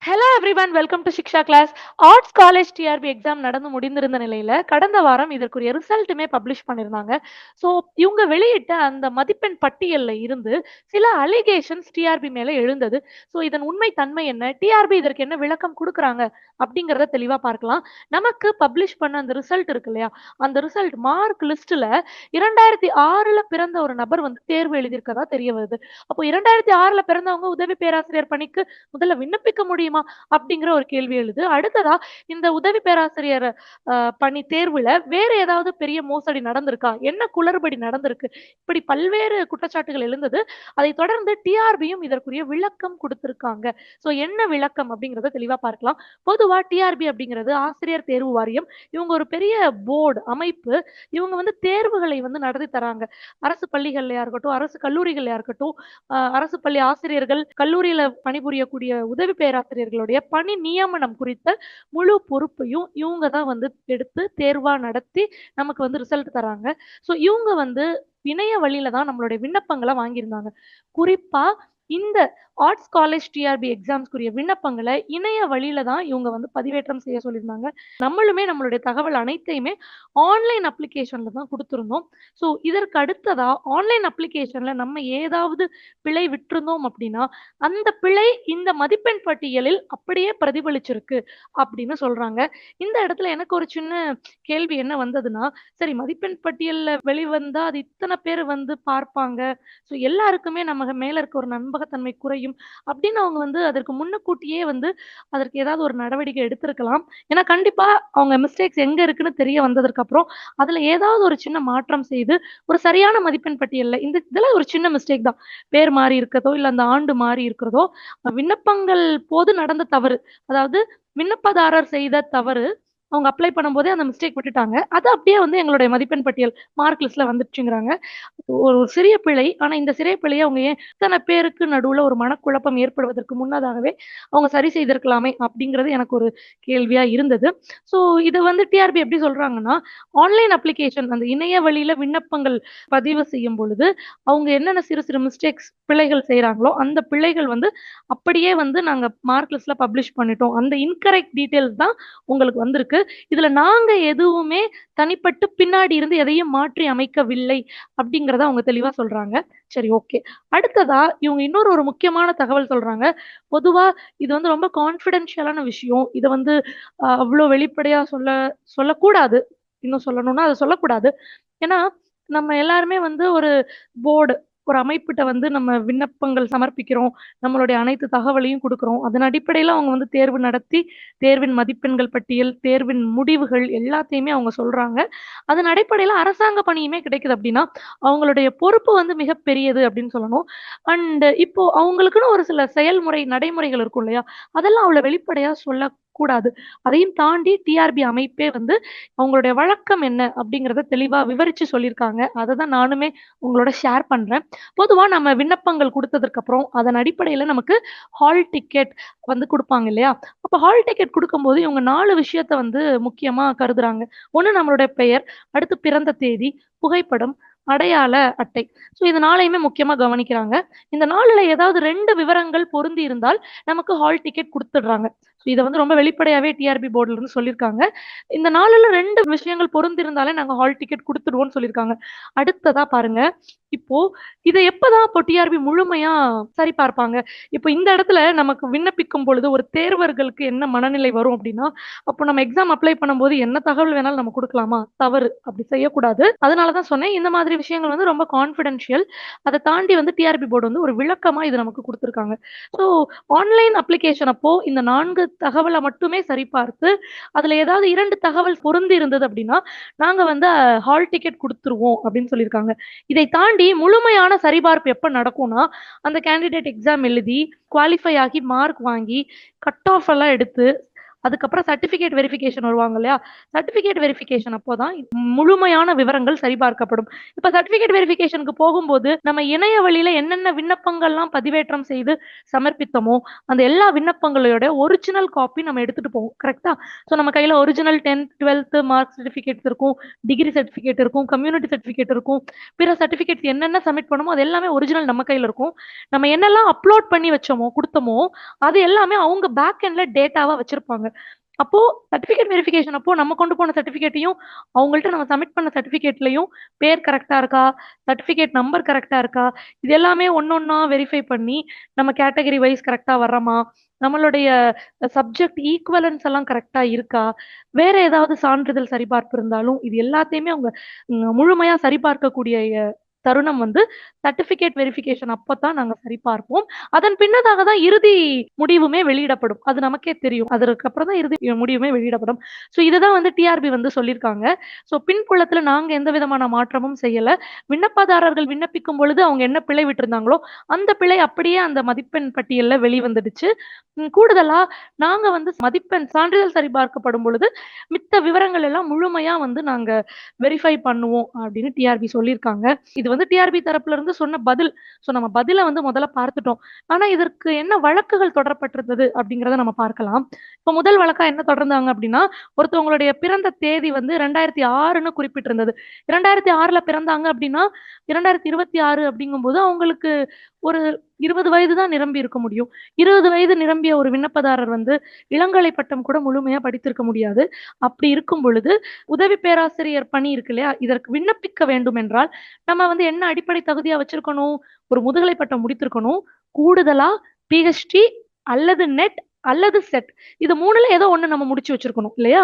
Hello everyone, welcome to Shiksha class. Arts college TRB exam நடந்து முடிந்திருந்த நிலையில கடந்த வாரம் இதற்குரிய ரிசல்ட்டுமே பப்ளிஷ் பண்ணியிருந்தாங்க. ஸோ இவங்க வெளியிட்ட அந்த மதிப்பெண் பட்டியல்ல இருந்து சில அலிகேஷன்ஸ் டிஆர்பி மேல எழுந்தது. ஸோ இதன் உண்மை தன்மை என்ன, டிஆர்பி இதற்கு என்ன விளக்கம் கொடுக்குறாங்க அப்படிங்கிறத தெளிவா பார்க்கலாம். நமக்கு பப்ளிஷ் பண்ண அந்த ரிசல்ட் இருக்கு இல்லையா, அந்த ரிசல்ட் மார்க் லிஸ்ட்ல 2006ல பிறந்த ஒரு நபர் வந்து தேர்வு எழுதியிருக்கதா தெரிய வருது. அப்போ 2006ல பிறந்தவங்க உதவி பேராசிரியர் பணிக்கு முதல்ல விண்ணப்பிக்க முடியுமா அப்படிங்கிற ஒரு கேள்வி எழுது. அடுத்ததா இந்த உதவி பேராசிரியர் பணி தேர்வுல வேற ஏதாவது பெரிய மோசடி நடந்திருக்கா, என்ன குளறுபடி நடந்திருக்கு, இப்படி பல்வேறு குற்றச்சாட்டுகள் எழுந்தது. அதை தொடர்ந்து டிஆர்பியும் இதற்குரிய விளக்கம் கொடுத்திருக்காங்க. சோ என்ன விளக்கம் அப்படிங்கறத தெளிவா பார்க்கலாம். பொதுவா டிஆர்பி அப்படிங்கிறது ஆசிரியர் தேர்வு வாரியம். இவங்க ஒரு பெரிய போர்டு அமைப்பு. இவங்க வந்து தேர்வுகளை வந்து நடத்தி தராங்க. அரசு பள்ளிகள்லயா இருக்கட்டும், அரசு கல்லூரிகள்லயா இருக்கட்டும், அரசு பள்ளி ஆசிரியர்கள், கல்லூரியில பணிபுரியக்கூடிய உதவி பேராசிரியர்களுடைய பணி நியமனம் குறித்த முழு பொறுப்பையும் இவங்க தான் வந்து எடுத்து தேர்வா நடத்தி நமக்கு வந்து ரிசல்ட் தராங்க. ஸோ இவங்க வந்து இணைய வழியில தான் நம்மளுடைய விண்ணப்பங்களை வாங்கியிருந்தாங்க. குறிப்பா இந்த ஆர்ட்ஸ் காலேஜ் டிஆர்பி எக்ஸாம்ஸ்க்குரிய விண்ணப்பங்களை இணைய வழியில தான் இவங்க வந்து பதிவேற்றம் செய்ய சொல்லியிருந்தாங்க. நம்மளுமே நம்மளுடைய தகவல் அனைத்தையுமே ஆன்லைன் அப்ளிகேஷன்ல தான் கொடுத்திருந்தோம். ஸோ இதற்கு அடுத்ததா ஆன்லைன் அப்ளிகேஷன்ல நம்ம ஏதாவது பிழை விட்டிருந்தோம் அப்படின்னா அந்த பிழை இந்த மதிப்பெண் பட்டியலில் அப்படியே பிரதிபலிச்சிருக்கு அப்படின்னு சொல்றாங்க. இந்த இடத்துல எனக்கு ஒரு சின்ன கேள்வி என்ன வந்ததுன்னா, சரி மதிப்பெண் பட்டியல்ல வெளிவந்தா அது இத்தனை பேர் வந்து பார்ப்பாங்க. ஸோ எல்லாருக்குமே நம்ம மேல இருக்க ஒரு நம்பகத்தன்மை குறையும் அப்படின்னு அவங்க வந்து அதற்கு முன்னக்கூட்டியே வந்து அதற்கு ஏதாவது ஒரு நடவடிக்கை எடுத்திருக்கலாம். ஏன்னா கண்டிப்பா அவங்க மிஸ்டேக்ஸ் எங்க இருக்குன்னு தெரிய வந்ததற்கு அப்புறம் அதுல ஏதாவது ஒரு சின்ன மாற்றம் செய்து ஒரு சரியான மதிப்பெண் பட்டியல்ல இதெல்லாம் ஒரு சின்ன மிஸ்டேக் தான். பேர் மாறி இருக்கிறதோ, இல்ல அந்த ஆண்டு மாறி இருக்கிறதோ, விண்ணப்பங்கள் போது நடந்த தவறு. அதாவது விண்ணப்பதாரர் செய்த தவறு. அவங்க அப்ளை பண்ணும்போதே அந்த மிஸ்டேக் விட்டுட்டாங்க. அது அப்படியே வந்து எங்களுடைய மதிப்பெண் பட்டியல் மார்க் லிஸ்ட்ல வந்துருச்சுங்கிறாங்க. ஒரு சிறிய பிழை. ஆனா இந்த சிறிய பிழைய அவங்க ஏன் இத்தன பேருக்கு நடுவுல ஒரு மனக்குழப்பம் ஏற்படுவதற்கு முன்னதாகவே அவங்க சரி செய்திருக்கலாமே அப்படிங்கிறது எனக்கு ஒரு கேள்வியா இருந்தது. ஸோ இத வந்து டிஆர்பி எப்படி சொல்றாங்கன்னா, ஆன்லைன் அப்ளிகேஷன் அந்த இணைய வழியில விண்ணப்பங்கள் பதிவு செய்யும் பொழுது, அவங்க என்னென்ன சிறு சிறு மிஸ்டேக்ஸ் பிழைகள் செய்றாங்களோ, அந்த பிழைகள் வந்து அப்படியே வந்து நாங்க மார்க் லிஸ்ட்ல பப்ளிஷ் பண்ணிட்டோம். அந்த இன்கரெக்ட் டீட்டெயில்ஸ் தான் உங்களுக்கு வந்திருக்கு. இதுல நாங்க எதுவுமே தனிப்பட்டு பின்னாடி இருந்து எதையும் மாற்றி அமைக்கவில்லை அப்படிங்கிறத அவங்க தெளிவா சொல்றாங்க. சரி, ஓகே. அடுத்ததா இவங்க இன்னொரு ஒரு முக்கியமான தகவல் சொல்றாங்க. பொதுவா இது வந்து ரொம்ப கான்ஃபிடென்ஷியலான விஷயம். இத வந்து அவ்ளோ வெளிப்படையா சொல்லக்கூடாது. இன்னும் சொல்லணும்னா அத சொல்லக்கூடாது. ஏன்னா, நம்ம எல்லாருமே வந்து ஒரு போர்டு ஒரு அமைப்பிட்ட வந்து நம்ம விண்ணப்பங்கள் சமர்ப்பிக்கிறோம். நம்மளுடைய அனைத்து தகவலையும் குடுக்குறோம். அதன் அடிப்படையில அவங்க வந்து தேர்வு நடத்தி, தேர்வின் மதிப்பெண்கள் பட்டியல், தேர்வின் முடிவுகள் எல்லாத்தையுமே அவங்க சொல்றாங்க. அதன் அடிப்படையில அரசாங்க பணியுமே கிடைக்குது அப்படின்னா, அவங்களுடைய பொறுப்பு வந்து மிகப்பெரியது அப்படின்னு சொல்லணும். அண்ட் இப்போ அவங்களுக்குன்னு ஒரு சில செயல்முறை, நடைமுறைகள் இருக்கும் இல்லையா? அதெல்லாம் அவ்வளோ வெளிப்படையா சொல்லக்கூடாது. அதையும் தாண்டி டிஆர்பி அமைப்பே வந்து அவங்களுடைய வழக்கம் என்ன அப்படிங்கிறத தெளிவா விவரிச்சு சொல்லியிருக்காங்க. அததான் நானுமே உங்களோட ஷேர் பண்றேன். பொதுவா நம்ம விண்ணப்பங்கள் குடுத்ததற்கு அப்புறம், அதன் அடிப்படையில நமக்கு ஹால் டிக்கெட் வந்து குடுப்பாங்க இல்லையா? அப்ப ஹால் டிக்கெட் குடுக்கும்போது இவங்க 4 விஷயத்த வந்து முக்கியமா கருதுறாங்க. ஒண்ணு நம்மளுடைய பெயர், அடுத்து பிறந்த தேதி, புகைப்படம், அடையாள அட்டை. ஸோ இது 4யுமே முக்கியமா கவனிக்கிறாங்க. இந்த 4ல ஏதாவது 2 விவரங்கள் பொருந்தி இருந்தால் நமக்கு ஹால் டிக்கெட் குடுத்துடுறாங்க. ஸோ இத வந்து ரொம்ப வெளிப்படையாவே டிஆர்பி போர்டுல இருந்து சொல்லியிருக்காங்க. இந்த 4ல 2 விஷயங்கள் பொருந்திருந்தாலே நாங்க ஹால் டிக்கெட் குடுத்துடுவோம்னு சொல்லியிருக்காங்க. அடுத்ததா பாருங்க, இப்போ இத எப்பதான் இப்போ டிஆர்பி முழுமையா சரிபார்ப்பாங்க? இப்போ இந்த இடத்துல நமக்கு விண்ணப்பிக்கும் பொழுது ஒரு தேர்வர்களுக்கு என்ன மனநிலை வரும் அப்படின்னா, அப்போ நம்ம எக்ஸாம் அப்ளை பண்ணும்போது என்ன தகவல் வேணாலும் நம்ம குடுக்கலாமா? தவறு. அப்படி செய்யக்கூடாது. அதனால தான் சொன்னேன். இந்த மாதிரி விஷயங்கள் வந்து ரொம்ப கான்ஃபிடென்ஷியல். அத தாண்டி வந்து டிஆர்பி போர்டு வந்து ஒரு விளக்கமா இது நமக்கு குடுத்துருக்காங்க. ஸோ ஆன்லைன் அப்ளிகேஷன் அப்போ இந்த 4 தகவல மட்டுமே சரிபார்த்து, அதுல ஏதாவது 2 தகவல் பொருந்தி இருந்தது அப்படின்னா, நாங்க வந்து ஹால் டிக்கெட் குடுத்துருவோம் அப்படின்னு சொல்லியிருக்காங்க. இதை தாண்டி முழுமையான சரிபார்ப்பு எப்ப நடக்கும்னா, அந்த கேண்டிடேட் எக்ஸாம் எழுதி, குவாலிஃபை ஆகி மார்க் வாங்கி, கட் ஆஃப் எல்லாம் எடுத்து, அதுக்கப்புறம் சர்டிபிகேட் வெரிஃபிகேஷன் வருவாங்க இல்லையா? சர்டிபிகேட் வெரிஃபிகேஷன் அப்போதான் முழுமையான விவரங்கள் சரிபார்க்கப்படும். இப்ப சர்டிபிகேட் வெரிஃபிகேஷனுக்கு போகும்போது நம்ம இணைய வழியில என்னென்ன விண்ணப்பங்கள்லாம் பதிவேற்றம் செய்து சமர்ப்பித்தோமோ அந்த எல்லா விண்ணப்பங்களோட ஒரிஜினல் காப்பி நம்ம எடுத்துட்டு போவோம். கரெக்ட்டா? ஸோ நம்ம கையில original 10th, 12th mark certificates இருக்கும், டிகிரி சர்டிஃபிகேட் இருக்கும், கம்யூனிட்டி சர்டிஃபிகேட் இருக்கும். பிற சர்டிஃபிகேட்ஸ் என்னென்ன சப்மிட் பண்ணோமோ அது எல்லாமே ஒரிஜினல் நம்ம கையில இருக்கும். நம்ம என்னெல்லாம் அப்லோட் பண்ணி வச்சோமோ, குடுத்தோமோ அது எல்லாமே அவங்க பேக் எண்ட்ல டேட்டாவா வச்சிருப்பாங்க. அப்போ சர்டிபிகேட் வெரிஃபிகேஷன் அப்போ நம்ம கொண்டு போன சர்டிபிகேட்டையும் அவங்கள்ட்ட நம்ம சப்மிட் பண்ண சர்டிபிகேட்லயும் பேர் கரெக்டா இருக்கா, சர்டிபிகேட் நம்பர் கரெக்டா இருக்கா, இது எல்லாமே ஒன்னொன்னா வெரிஃபை பண்ணி நம்ம கேட்டகரி வைஸ் கரெக்டா வர்றோமா, நம்மளுடைய சப்ஜெக்ட் ஈக்குவலன்ஸ் எல்லாம் கரெக்டா இருக்கா, வேற ஏதாவது சான்றிதழ் சரிபார்ப்பு இருந்தாலும் இது எல்லாத்தையுமே அவங்க முழுமையா சரிபார்க்கக்கூடிய தருணம் வந்து சர்டிபிகேட் வெரிஃபிகேஷன் அப்பதான் நாங்க சரிபார்ப்போம். அதன் பின்னதாக தான் இறுதி முடிவுமே வெளியிடப்படும். அது நமக்கே தெரியும். அதற்கப்புறம் தான் இறுதி முடிவுமே வெளியிடப்படும். ஸோ இதுதான் வந்து டிஆர்பி வந்து சொல்லியிருக்காங்க. ஸோ பின்புலத்துல நாங்க எந்த விதமான மாற்றமும் செய்யல. விண்ணப்பதாரர்கள் விண்ணப்பிக்கும் பொழுது அவங்க என்ன பிழை விட்டிருந்தாங்களோ அந்த பிழை அப்படியே அந்த மதிப்பெண் பட்டியல்ல வெளிவந்துடுச்சு. கூடுதலா நாங்க வந்து மதிப்பெண் சான்றிதழ் சரிபார்க்கப்படும் பொழுது மித்த விவரங்கள் எல்லாம் முழுமையா வந்து நாங்க வெரிஃபை பண்ணுவோம் அப்படின்னு டிஆர்பி சொல்லியிருக்காங்க. இது வந்து டிஆர்பி தரப்புல இருந்து சொன்ன பதில். ஸோ நம்ம பதில வந்து முதல்ல பார்த்துட்டோம். ஆனா இதற்கு என்ன வழக்குகள் தொடரப்பட்டிருந்தது அப்படிங்கிறத நம்ம பார்க்கலாம். இப்ப முதல் வழக்கா என்ன தொடர்ந்தாங்க அப்படின்னா, ஒருத்தவங்களுடைய பிறந்த தேதி வந்து 2006ன்னு குறிப்பிட்டிருந்தது. 2006ல பிறந்தாங்க அப்படின்னா 2026 அப்படிங்கும்போது அவங்களுக்கு ஒரு 20 வயது தான் நிரம்பி இருக்க முடியும். 20 வயது நிரம்பிய ஒரு விண்ணப்பதாரர் வந்து இளங்கலை பட்டம் கூட முழுமையா படித்திருக்க முடியாது. அப்படி இருக்கும் பொழுது உதவி பேராசிரியர் பணி இருக்கு இல்லையா? இதற்கு விண்ணப்பிக்க வேண்டும் என்றால் நம்ம வந்து என்ன அடிப்படை தகுதியா வச்சிருக்கணும்? ஒரு முதுகலை பட்டம் முடித்திருக்கணும். கூடுதலா பிஹெச்டி அல்லது நெட் அல்லது செட். இது 3ல ஏதோ ஒண்ணு நம்ம முடிச்சு வச்சிருக்கணும் இல்லையா?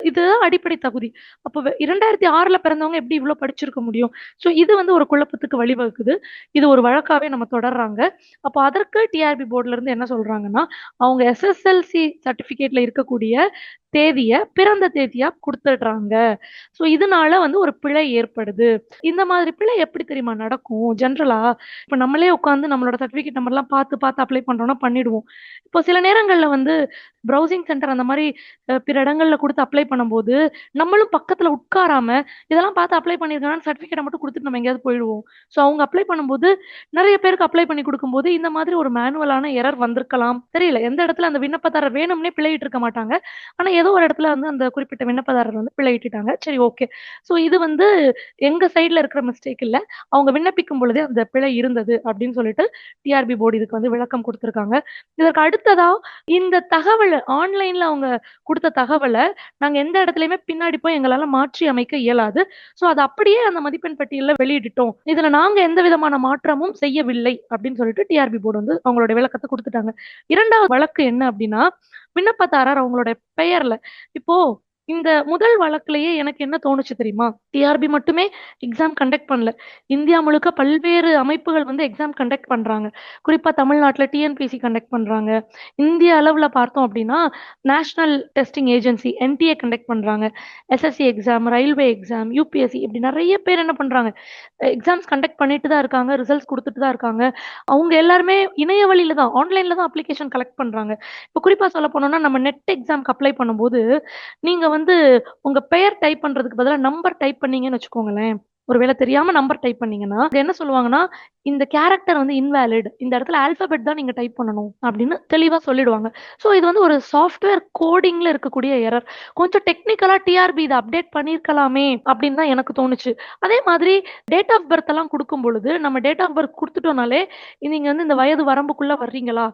இதுதான் அடிப்படை தகுதி. அப்ப 2006ல பிறந்தவங்க எப்படி இவ்ளோ படிச்சிருக்க முடியும்? ஸோ இது வந்து ஒரு குழப்பத்துக்கு வழிவகுக்குது. இது ஒரு வழக்காவே நம்ம தொடர்றாங்க. அப்போ அதற்கு டிஆர்பி போர்ட்ல இருந்து என்ன சொல்றாங்கன்னா, அவங்க எஸ்எஸ்எல்சி சர்டிபிகேட்ல இருக்கக்கூடிய தேதிய பிறந்த தேதியா குடுத்துடுறாங்க. ஸோ இதனால வந்து ஒரு பிழை ஏற்படுது. இந்த மாதிரி பிழை எப்படி தெரியுமா நடக்கும்? ஜெனரலா இப்ப நம்மளே உட்கார்ந்து நம்மளோட சர்டிபிகேட் நம்பர்லாம் பார்த்து, பார்த்து அப்ளை பண்றோம்னா பண்ணிடுவோம். இப்போ சில நேரங்கள்ல வந்து ப்ரௌசிங் சென்டர் அந்த மாரி பிற இடங்கள்ல குடுத்து அப்ளை பண்ணும்போது, நம்மளும் பக்கத்துல உட்காராம, இதெல்லாம் பார்த்து அப்ளை பண்ணியிருக்காங்கன்னு சர்டிபிகேட்ட மட்டும் குடுத்துட்டு நம்ம எங்கேயாவது போயிடுவோம். ஸோ அவங்க அப்ளை பண்ணும்போது, நெறைய பேருக்கு அப்ளை பண்ணி குடுக்கும்போது, இந்த மாதிரி ஒரு மேனுவலான எரர் வந்திருக்கலாம். தெரியல. எந்த இடத்துல அந்த விண்ணப்பதாரர் வேணும்னே பிழையிட்டிருக்க மாட்டாங்க. ஆனா ஏதோ ஒரு இடத்துல வந்து அந்த குறிப்பிட்ட விண்ணப்பதாரர் வந்து பிழையிட்டுட்டாங்க. சரி ஓகே. ஸோ இது வந்து எங்க சைட்ல இருக்கிற மிஸ்டேக் இல்ல. அவங்க விண்ணப்பிக்கும் பொழுதே அந்த பிழை இருந்தது அப்படின்னு சொல்லிட்டு டிஆர்பி போர்டு இதுக்கு வந்து விளக்கம் குடுத்திருக்காங்க. இதற்கு அடுத்ததா இந்த தகவல் ஆன்லைன்ல அவங்க குடுத்த தகவல நாங்க எந்த இடத்துலயுமே பின்னாடி போய் எங்களால மாற்றி அமைக்க இயலாது. ஸோ அத அப்படியே அந்த மதிப்பெண் பட்டியல்ல வெளியிட்டுட்டோம். இதுல நாங்க எந்த விதமான மாற்றமும் செய்யவில்லை அப்படின்னு சொல்லிட்டு டிஆர்பி போர்டு வந்து அவங்களுடைய விளக்கத்த குடுத்துட்டாங்க. 2வது வழக்கு என்ன அப்படின்னா, விண்ணப்பதாரர் அவங்களுடைய பெயர்ல இப்போ இந்த முதல் வழக்குலயே எனக்கு என்ன தோணுச்சு தெரியுமா? டிஆர்பி மட்டுமே எக்ஸாம் கண்டக்ட் பண்ணல. இந்தியா முழுக்க பல்வேறு அமைப்புகள் வந்து எக்ஸாம் கண்டக்ட் பண்றாங்க. குறிப்பா தமிழ்நாட்டுல டிஎன்பிஎஸ்சி கண்டக்ட் பண்றாங்க. இந்திய அளவுல பார்த்தோம் அப்படின்னா, national testing agency NTA conduct பண்றாங்க. SSC exam, railway exam, UPSC இப்படி நெறைய பேர் என்ன பண்றாங்க? எக்ஸாம்ஸ் கண்டக்ட் பண்ணிட்டு தான் இருக்காங்க. ரிசல்ட்ஸ் குடுத்துட்டு தான் இருக்காங்க. அவங்க எல்லாருமே இணைய வழியில தான், ஆன்லைன்ல தான் அப்ளிகேஷன் கலெக்ட் பண்றாங்க. இப்ப குறிப்பா சொல்ல போனோம்னா, நம்ம நெட் எக்ஸாம்க்கு அப்ளை பண்ணும்போது, நீங்க வந்து உங்க பெயர் டைப் பண்றதுக்கு பதிலா நம்பர் டைப் பண்ணீங்கன்னு வச்சுக்கோங்களேன். ஒருவேளை தெரியாம நம்பர் டைப் பண்ணீங்கன்னா, அது என்ன சொல்லுவாங்கன்னா, இந்த கேரக்டர் வந்து இன்வாலிட். இந்த இடத்துல ஆல்பாபெட் தான் நீங்க டைப் பண்ணணும் அப்படின்னு தெளிவா சொல்லிடுவாங்க. ஸோ இது வந்து ஒரு சாஃப்ட்வேர் கோடிங்ல இருக்கக்கூடிய எரர். கொஞ்சம் டெக்னிக்கலா டிஆர்பி இத அப்டேட் பண்ணியிருக்கலாமே அப்படின்னு தான் எனக்கு தோணுச்சு. அதே மாதிரி டேட் ஆஃப் பர்த் எல்லாம் குடுக்கும் பொழுது, நம்ம டேட் ஆஃப் பர்த் குடுத்துட்டோம்னாலே, நீங்க வந்து இந்த வயது வரம்புக்குள்ள வர்றீங்களா?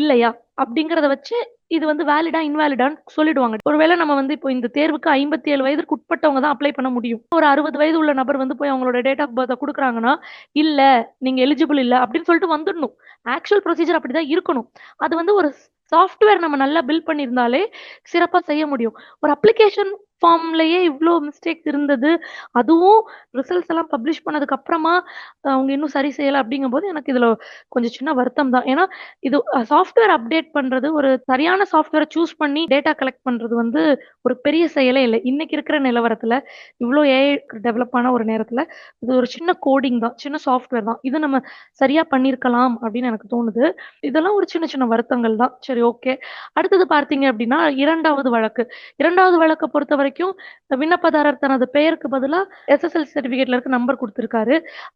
இல்லையா? அப்படிங்கிறத வச்சு இது வந்து வேலிடா, இன்வாலிடான்னு சொல்லிடுவாங்க. ஒருவேளை நம்ம வந்து இப்போ இந்த தேர்வுக்கு 57 வயதிற்கு உட்பட்டவங்க தான் அப்ளை பண்ண முடியும். ஒரு 60 வயது உள்ள நபர் வந்து போய் அவங்களோட டேட் ஆஃப் பர்த்த குடுக்குறாங்கன்னா, இல்ல நீங்க எலிஜிபிள் இல்ல அப்படின்னு சொல்லிட்டு வந்துடணும். ஆக்சுவல் ப்ரொசீஜர் அப்படிதான் இருக்கணும். அது வந்து ஒரு சாஃப்ட்வேர் நம்ம நல்லா பில்ட் பண்ணியிருந்தாலே சிறப்பா செய்ய முடியும். ஒரு அப்ளிகேஷன் ஃபார்ம்லயே இவ்ளோ மிஸ்டேக்ஸ் இருந்தது. அதுவும் ரிசல்ட்ஸ் எல்லாம் பப்ளிஷ் பண்ணதுக்கு அப்புறமா அவங்க இன்னும் சரி செய்யல அப்படிங்கும்போது, எனக்கு இதுல கொஞ்சம் சின்ன வருத்தம் தான். ஏன்னா, இது சாஃப்ட்வேர் அப்டேட் பண்றது ஒரு சரியான சாஃப்ட்வேர சூஸ் பண்ணி டேட்டா கலெக்ட் பண்றது வந்து ஒரு பெரிய செயலே இல்ல. இன்னைக்கு இருக்கிற நிலவரத்துல, இவ்ளோ ஏஐ டெவலப் ஆன ஒரு நேரத்துல, இது ஒரு சின்ன கோடிங் தான். சின்ன சாஃப்ட்வேர் தான். இத நம்ம சரியா பண்ணியிருக்கலாம் அப்படின்னு எனக்கு தோணுது. இதெல்லாம் ஒரு சின்ன சின்ன வருத்தங்கள் தான். சரி, ஓகே. அடுத்தது பார்த்தீங்க அப்படின்னா, 2வது வழக்கு. 2வது வழக்க பொறுத்தவரைக்கும் விண்ணப்பதாரர் தனது பெயருக்கு பதிலா எஸ்எஸ்எல்சி சர்டிஃபிகேட்ல இருக்க நம்பர் குடுத்திருக்காரு.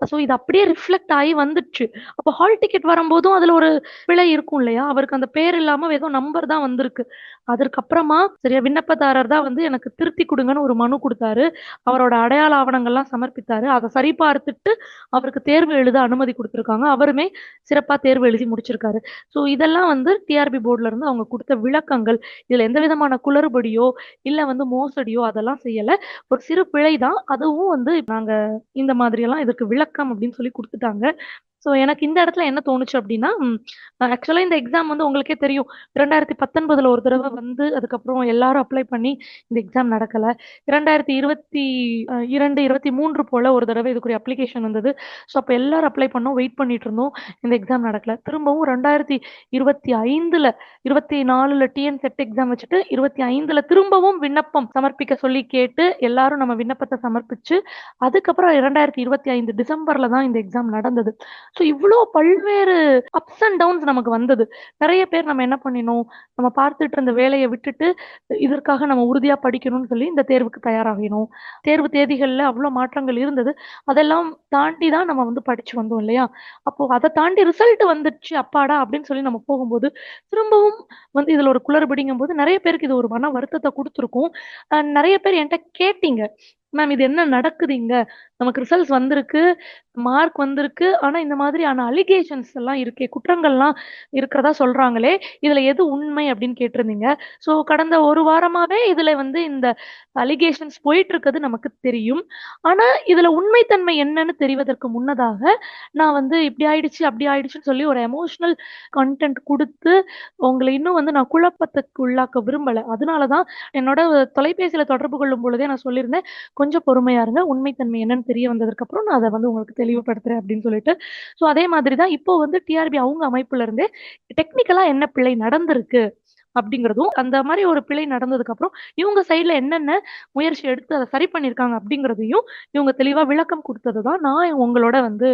ஸோ இது அப்படியே ரிஃப்ளெக்ட் ஆயி வந்துருச்சு. அப்போ ஹால் டிக்கெட் வரும்போதும் அதுல ஒரு பிழை இருக்கும் இல்லையா? அவருக்கு அந்த பேர் இல்லாம ஏதோ நம்பர் தான் வந்திருக்கு. அதற்கப்புறமா சரியா விண்ணப்பதாரர் தான் வந்து எனக்கு திருத்தி குடுங்கன்னு ஒரு மனு குடுத்தாரு. அவரோட அடையாள ஆவணங்கள்லாம் சமர்ப்பித்தாரு. அத சரிபார்த்துட்டு அவருக்கு தேர்வு எழுத அனுமதி குடுத்துருக்காங்க. அவருமே சிறப்பா தேர்வு எழுதி முடிச்சிருக்காரு. ஸோ இதெல்லாம் வந்து டிஆர்பி போர்ட்ல இருந்து அவங்க குடுத்த விளக்கங்கள். இதுல எந்த விதமான குளறுபடியோ, இல்ல வந்து மோசடியோ அதெல்லாம் செய்யல. ஒரு சிறு பிழை தான். அதுவும் வந்து நாங்க இந்த மாதிரியெல்லாம் இதற்கு விளக்கம் அப்படின்னு சொல்லி குடுத்துட்டாங்க. ஸோ எனக்கு இந்த இடத்துல என்ன தோணுச்சு அப்படின்னா, ஆக்சுவலா இந்த எக்ஸாம் வந்து உங்களுக்கே தெரியும். 2019ல ஒரு தடவ வந்து, அதுக்கப்புறம் எல்லாரும் அப்ளை பண்ணி இந்த எக்ஸாம் நடக்கல. 2022, 23 போல ஒரு தடவ இதுக்குரிய அப்ளிகேஷன் வந்தது. ஸோ அப்ப எல்லாரும் அப்ளை பண்ணோம். வெயிட் பண்ணிட்டு இருந்தோம். இந்த எக்ஸாம் நடக்கல. திரும்பவும் 2025ல 24ல செட் எக்ஸாம் வச்சுட்டு 25ல திரும்பவும் விண்ணப்பம் சமர்ப்பிக்க சொல்லி கேட்டு, எல்லாரும் நம்ம விண்ணப்பத்த சமர்ப்பிச்சு, அதுக்கப்புறம் 2025 டிசம்பர்ல தான் இந்த எக்ஸாம் நடந்தது. ஸோ இவ்ளோ பல்வேறு அப்ஸ் அண்ட் டவுன்ஸ் நமக்கு வந்தது. நெறைய பேர் நம்ம என்ன பண்ணினோம், நம்ம பார்த்துட்டு இருந்த வேலைய விட்டுட்டு, இதற்காக நம்ம உறுதியா படிக்கணும்னு சொல்லி இந்த தேர்வுக்கு தயாராகினோம். தேர்வு தேதிகள்ல அவ்ளோ மாற்றங்கள் இருந்தது. அதெல்லாம் தாண்டி தான் நம்ம வந்து படிச்சு வந்தோம் இல்லையா? அப்போ அத தாண்டி ரிசல்ட் வந்துருச்சு அப்பாடா! அப்படின்னு சொல்லி நம்ம போகும்போது, திரும்பவும் வந்து இதுல ஒரு குளறுபடிங்கும்போது நெறைய பேருக்கு இது ஒரு மன வருத்தத்த குடுத்துருக்கும். நெறைய பேர் என்ட்ட கேட்டீங்க. மேம் இது என்ன நடக்குது இங்க? நமக்கு ரிசல்ட்ஸ் வந்திருக்கு. மார்க் வந்திருக்கு. ஆனா, இந்த மாதிரியான அலிகேஷன்ஸ் எல்லாம் இருக்கே, குற்றங்கள்லாம் இருக்கிறதா சொல்றாங்களே, இதுல எது உண்மை அப்படின்னு கேட்டிருந்தீங்க. ஸோ கடந்த 1 வாரமாவே இதுல வந்து இந்த அலிகேஷன்ஸ் போயிட்டு இருக்கிறது நமக்கு தெரியும். ஆனா, இதுல உண்மைத்தன்மை என்னன்னு தெரிவதற்கு முன்னதாக, நான் வந்து இப்படி ஆயிடுச்சு, அப்படி ஆயிடுச்சுன்னு சொல்லி ஒரு எமோஷனல் கன்டென்ட் குடுத்து, உங்கள இன்னும் வந்து நான் குழப்பத்துக்கு உள்ளாக்க விரும்பல. அதனால தான் என்னோட தொலைபேசியில தொடர்பு கொள்ளும் பொழுதே நான் சொல்லியிருந்தேன், "கொஞ்சம் பொறுமையா இருங்க. உண்மைத்தன்மை என்னன்னு தெரிய வந்ததற்கப்புறம் நான் அத வந்து உங்களுக்கு தெளிவுபடுத்துறேன்" அப்படின்னு சொல்லிட்டு. ஸோ அதே மாதிரி தான் இப்போ வந்து டிஆர்பி அவங்க அமைப்புல இருந்தே டெக்னிக்கலா என்ன பிழை நடந்திருக்கு அப்படிங்கிறதும், அந்த மாரி ஒரு பிழை நடந்ததுக்கப்புறம், இவங்க சைட்ல என்னென்ன முயற்சி எடுத்து அத சரி பண்ணியிருக்காங்க அப்படிங்கிறதையும், இவங்க தெளிவா விளக்கம் குடுத்தது தான் நான் உங்களோட வந்து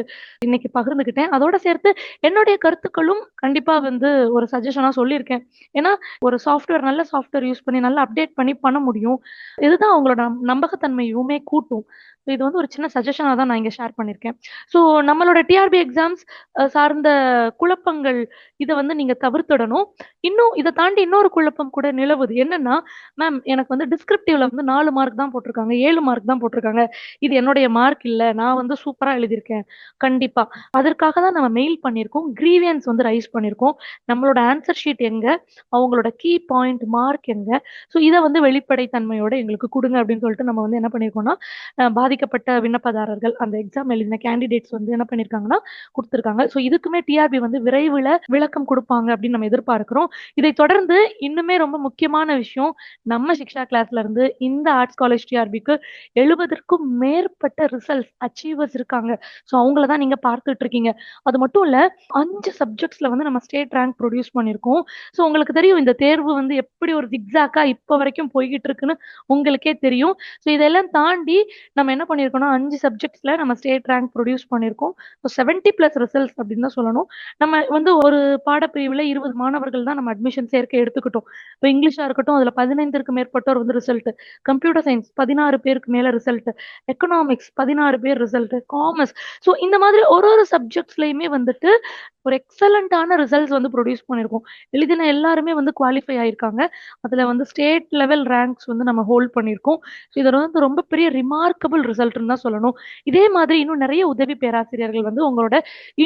இன்னைக்கு பகிர்ந்துக்கிட்டேன். அதோட சேர்த்து என்னுடைய கருத்துக்களும் கண்டிப்பா வந்து ஒரு சஜஷனா சொல்லியிருக்கேன். ஏன்னா, ஒரு சாஃப்ட்வேர் நல்ல சாஃப்ட்வேர் யூஸ் பண்ணி நல்லா அப்டேட் பண்ணி பண்ண முடியும். இதுதான் அவங்களோட நம்பகத்தன்மையுமே கூட்டும். இது வந்து ஒரு சின்ன சஜஷனா தான் நான் இங்க ஷேர் பண்ணியிருக்கேன். ஸோ நம்மளோட டிஆர்பி எக்ஸாம்ஸ் சார்ந்த குழப்பங்கள் இத வந்து நீங்க தவிர்த்திடணும். இன்னும் இத தாண்டி இன்னொரு குழப்பம் கூட நிலவுது. என்னன்னா, மேம் எனக்கு வந்து டிஸ்கிரிப்டிவ்ல வந்து 4 மார்க் தான் போட்டிருக்காங்க. 7 மார்க் தான் போட்டிருக்காங்க. இது என்னுடைய மார்க் இல்ல. நான் வந்து சூப்பரா எழுதியிருக்கேன். கண்டிப்பா. அதற்காக தான் நம்ம மெயில் பண்ணியிருக்கோம். கிரீவியன்ஸ் வந்து ரைஸ் பண்ணியிருக்கோம். நம்மளோட ஆன்சர் ஷீட் எங்க? அவங்களோட கீ பாயிண்ட் மார்க் எங்க? ஸோ இத வந்து வெளிப்படை தன்மையோட எங்களுக்கு குடுங்க அப்படின்னு சொல்லிட்டு நம்ம வந்து என்ன பண்ணியிருக்கோம்னா, பாதிக்கப்பட்ட விண்ணப்பதாரர்கள் அந்த எக்ஸாம் எழுதின கேண்டிடேட்ஸ் வந்து என்ன பண்ணியிருக்காங்கன்னா, குடுத்துருக்காங்க. ஸோ இதுக்குமே டிஆர்பி வந்து விரைவில விளக்கம் குடுப்பாங்க அப்படின்னு நம்ம எதிர்பார்க்கிறோம். இதைத் தொடர்ந்து இன்னுமே ரொம்ப முக்கியமான விஷயம், நம்ம சிக்ஷா கிளாஸ்ல இருந்து இந்த ஆர்ட்ஸ் காலேஜ் டிஆர்பிக்கு 70ற்கும் மேற்பட்ட ரிசல்ட்ஸ் அச்சீவர்ஸ் இருக்காங்க. ஸோ அவங்கள தான் நீங்க பார்த்துட்டு இருக்கீங்க. அது மட்டும் இல்ல 5 சப்ஜெக்ட்ஸ்ல வந்து நம்ம ஸ்டேட் ரேங்க் ப்ரொடியூஸ் பண்ணியிருக்கோம். ஸோ உங்களுக்கு தெரியும் இந்த தேர்வு வந்து எப்படி ஒரு ஜிக்ஸாக்கா இப்ப வரைக்கும் போய்க்கிட்டு இருக்குன்னு உங்களுக்கே தெரியும். ஸோ இதெல்லாம் தாண்டி நம்ம என்ன பண்ணியிருக்கோம்னா 5 சப்ஜெக்ட்ஸ்ல நம்ம ஸ்டேட் ரேங்க் ப்ரொடியூஸ் பண்ணியிருக்கோம். ஸோ 70+ ரிசல்ட்ஸ் அப்படின்னு தான் சொல்லணும். நம்ம வந்து ஒரு பாடப்பிரிவுல 20 மாணவர்கள் தான் நம்ம அட்மிஷன் சேர்க்கை எடுத்துக்கிட்டோம். இப்ப இங்கிலீஷா இருக்கட்டும், அதுல 15ற்கு மேற்பட்டோர் வந்து ரிசல்ட். கம்ப்யூட்டர் சயின்ஸ் 16 பேருக்கு மேல ரிசல்ட். எக்கனாமிக்ஸ் 16 பேர் ரிசல்ட். காமர்ஸ் ஸோ இந்த மாதிரி ஒரு சப்ஜெக்ட்ஸ்லயுமே வந்துட்டு ஒரு எக்ஸலன்ட்டான ரிசல்ட்ஸ் வந்து ப்ரொடியூஸ் பண்ணியிருக்கோம். எழுதின எல்லாருமே வந்து குவாலிஃபை ஆயிருக்காங்க. அதுல வந்து ஸ்டேட் லெவல் ரேங்க்ஸ் வந்து நம்ம ஹோல்ட் பண்ணியிருக்கோம். ஸோ இது வந்து ரொம்ப பெரிய ரிமார்க்கபிள் ரிசல்ட்ன்னு தான் சொல்லணும். இதே மாதிரி இன்னும் நெறைய உதவி பேராசிரியர்கள் வந்து உங்களோட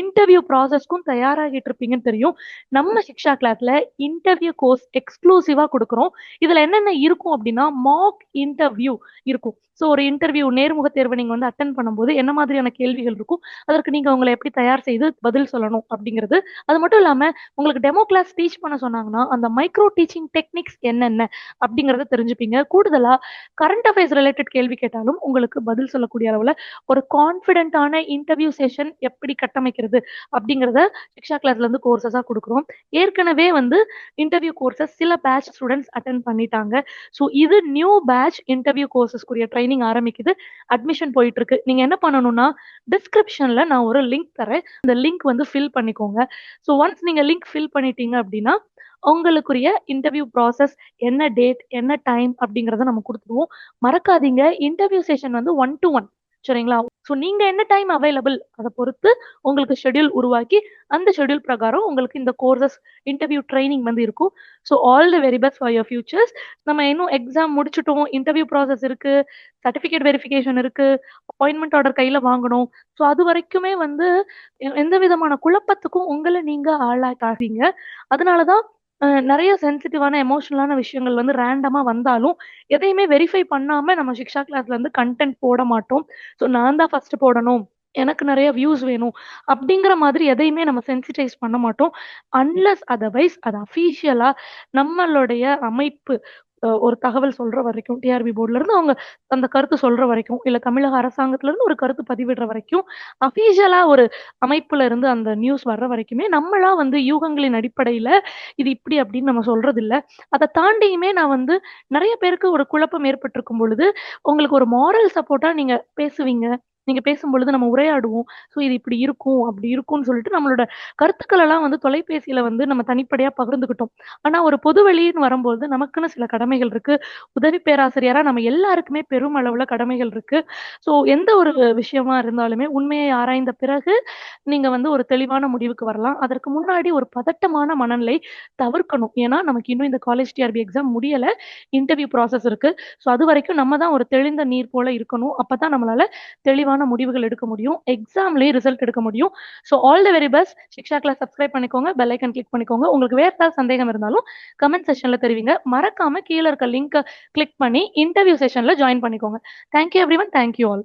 இன்டர்வியூ ப்ராசஸ்க்கும் தயாராகிட்டு இருப்பீங்கன்னு தெரியும். நம்ம சிக்ஷா கிளாஸ்ல இன்டர்வியூ கோர்ஸ் எக்ஸ்க்ளூசிவா குடுக்குறோம். இதுல என்னென்ன இருக்கும் அப்டின்னா, மாக் இன்டர்வியூ இருக்கும். ஸோ ஒரு இன்டர்வியூ நேர்முக தேர்வு நீங்க வந்து அட்டெண்ட் பண்ணும்போது என்ன மாதிரியான கேள்விகள் இருக்கும், அதற்கு நீங்க உங்கள எப்படி தயார் செய்து பதில் சொல்லணும் அப்டிங்கிறது. அது மட்டும் இல்லாம உங்களுக்கு டெமோ கிளாஸ் டீச் பண்ண சொன்னாங்கன்னா, அந்த மைக்ரோ டீச்சிங் டெக்னிக்ஸ் என்னென்ன அப்டிங்கிறத தெரிஞ்சுப்பீங்க. கூடுதலா கரண்ட் அஃபேர்ஸ் ரிலேட்டட் கேள்வி கேட்டாலும் உங்களுக்கு பதில் சொல்லக்கூடிய அளவுல ஒரு கான்ஃபிடென்ட்டான இன்டர்வியூ செஷன் எப்படி கட்டமைக்கிறது அப்டிங்கிறத சிக்ஷா கிளாஸ்லருந்து கோர்ஸஸா குடுக்குறோம். ஏற்கனவே வந்து இன்டர்வியூ கோர்ஸஸ் சில பேட்ச் ஸ்டூடண்ட்ஸ் அட்டெண்ட் பண்ணிட்டாங்க. ஸோ இது நியூ பேட்ச் இன்டர்வியூ கோர்ஸஸ்க்குரிய ட்ரெய்னிங் ஆரம்பிக்குது. அட்மிஷன் போயிட்டுருக்கு. நீங்க என்ன பண்ணணும்னா, டிஸ்கிரிப்ஷன்ல நான் ஒரு லிங்க் தரேன். அந்த லிங்க் வந்து ஃபில் பண்ணிக்கோங்க. ஸோ ஒன்ஸ் நீங்க லிங்க் ஃபில் பண்ணிட்டீங்க அப்டின்னா, உங்களுக்குரிய இன்டர்வியூ ப்ராசஸ் என்ன டேட், என்ன டைம் அப்டிங்கிறத நம்ம குடுத்துருவோம். மறக்காதீங்க இன்டர்வியூ செஷன் வந்து 1 டூ 1 சரிங்களா? ஸோ நீங்க என்ன டைம் அவைலபிள் அத பொறுத்து உங்களுக்கு ஷெட்யூல் உருவாக்கி, அந்த ஷெட்யூல் பிரகாரம் உங்களுக்கு இந்த கோர்ஸஸ் இன்டர்வியூ ட்ரெய்னிங் வந்து இருக்கும். So all the very best for your futures. நம்ம இன்னும் எக்ஸாம் முடிச்சுட்டோம். இன்டர்வியூ ப்ராசஸ் இருக்கு. சர்டிஃபிகேட் வெரிஃபிகேஷன் இருக்கு. அப்பாயின்ட்மென்ட் ஆர்டர் கையில வாங்கணும். ஸோ அது வரைக்குமே வந்து எந்த விதமான குழப்பத்துக்கும் உங்கள நீங்க ஆளாக்காதீங்க. அதனால தான் நெறைய சென்சிட்டிவான, எமோஷனலான விஷயங்கள் வந்து ரேண்டமா வந்தாலும், எதையுமே வெரிஃபை பண்ணாம நம்ம சிக்ஷா கிளாஸ்ல வந்து கன்டென்ட் போட மாட்டோம். ஸோ நான் தான் ஃபர்ஸ்ட் போடணும். எனக்கு நெறைய வியூஸ் வேணும். அப்படிங்கிற மாதிரி எதையுமே நம்ம சென்சிடைஸ் பண்ண மாட்டோம். அன்லெஸ் அதர்வைஸ் அது அஃபிஷியலா நம்மளுடைய அமைப்பு ஒரு தகவல் சொல்ற வரைக்கும், டிஆர்பி போர்ட்லருந்து அவங்க அந்த கருத்து சொல்ற வரைக்கும், இல்ல தமிழக அரசாங்கத்திலருந்து ஒரு கருத்து பதிவிடுற வரைக்கும், அஃபிஷியலா ஒரு அமைப்புல இருந்து அந்த நியூஸ் வர்ற வரைக்குமே, நம்மளா வந்து யூகங்களின் அடிப்படையில இது இப்படி அப்படின்னு நம்ம சொல்றதில்ல. அத தாண்டியுமே நான் வந்து நெறைய பேருக்கு ஒரு குழப்பம் ஏற்பட்டிருக்கும் பொழுது, உங்களுக்கு ஒரு மாரல் சப்போர்ட்டா நீங்க பேசுவீங்க. நீங்க பேசும்பொழுது நம்ம உரையாடுவோம். ஸோ இது இப்படி இருக்கும், அப்படி இருக்கும்ன்னு சொல்லிட்டு நம்மளோட கருத்துக்கள் எல்லாம் வந்து தொலைபேசியில வந்து நம்ம தனிப்படையா பகிர்ந்துக்கிட்டோம். ஆனா ஒரு பொது வெளின்னு வரும்போது நமக்குன்னு சில கடமைகள் இருக்கு. உதவி பேராசிரியரா நம்ம எல்லாருக்குமே பெருமளவுல கடமைகள் இருக்கு. ஸோ எந்த ஒரு விஷயமா இருந்தாலுமே உண்மையை ஆராய்ந்த பிறகு நீங்க வந்து ஒரு தெளிவான முடிவுக்கு வரலாம். அதற்கு முன்னாடி ஒரு பதட்டமான மனநிலை தவிர்க்கணும். ஏன்னா, நமக்கு இன்னும் இந்த காலேஜ் டிஆர்பி எக்ஸாம் முடியல. இன்டர்வியூ ப்ராசஸ் இருக்கு. ஸோ அதுவரைக்கும் நம்ம தான் ஒரு தெளிந்த நீர் போல இருக்கணும். அப்பதான் நம்மளால தெளிவான முடிவுகள் எடுக்க முடியும். எக்ஸாம்லயே ரிசல்ட் எடுக்க முடியும். So all the very best. Shiksha class subscribe பண்ணிக்கோங்க. பெல் ஐகான் கிளிக் பண்ணிக்கோங்க. உங்களுக்கு வேற ஏதாவது சந்தேகம் இருந்தாலும் கமெண்ட் செக்ஷன்ல தெரிவிங்க. மறக்காம கீழ இருக்க லிங்க கிளிக் பண்ணி இன்டர்வியூ செஷன்ல ஜாயின் பண்ணிக்கோங்க. Thank you everyone. Thank you all.